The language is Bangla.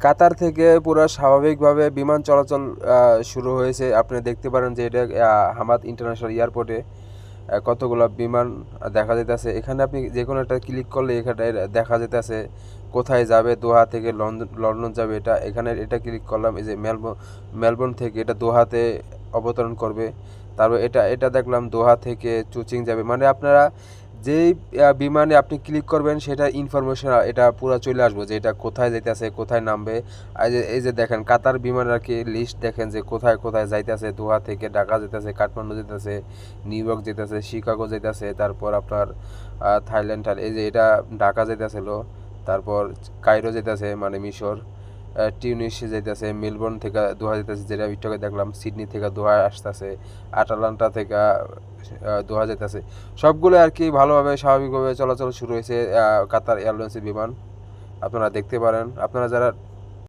কাতার থেকে পুরো স্বাভাবিকভাবে বিমান চলাচল শুরু হয়েছে। আপনি দেখতে পারেন যে এটা হামাদ ইন্টারন্যাশনাল এয়ারপোর্টে কতগুলো বিমান দেখা যাইতেছে। এখানে আপনি যে কোনো একটা ক্লিক করলে এখানে দেখা যাইতেছে কোথায় যাবে। দোহা থেকে লন্ডন লন্ডন যাবে, এটা এখানে এটা ক্লিক করলাম, এই যে মেলবোর্ন থেকে এটা দোহাতে অবতরণ করবে। তারপর এটা এটা দেখলাম দোহা থেকে চুচিং যাবে। মানে আপনারা যেই বিমানে আপনি ক্লিক করবেন সেটা ইনফরমেশন এটা পুরো চলে আসবে যে এটা কোথায় যাইতেছে, কোথায় নামবে। আর এই যে দেখেন কাতার বিমান আর কি লিস্ট দেখেন যে কোথায় কোথায় যাইতেছে। দোহা থেকে ঢাকা যেতেছে, কাঠমান্ডু যেতেছে, নিউ ইয়র্ক যেতেছে, শিকাগো যেতেছে, তারপর আপনার থাইল্যান্ড, এই যে এটা ঢাকা যেতেছিল, তারপর কায়রো যেতেছে মানে মিশর, টিউনিসিয়া যাইতেছে, মেলবোর্ন থেকে দোহা যেতেছে যেটা একটু আগে দেখলাম, সিডনি থেকে দোহা আসতেছে, আটালান্টা থেকে দোহা যেতেছে। সবগুলো আর কি ভালোভাবে স্বাভাবিকভাবে চলাচল শুরু হয়েছে কাতার এয়ারলাইন্সের বিমান। আপনারা দেখতে পারেন, আপনারা যারা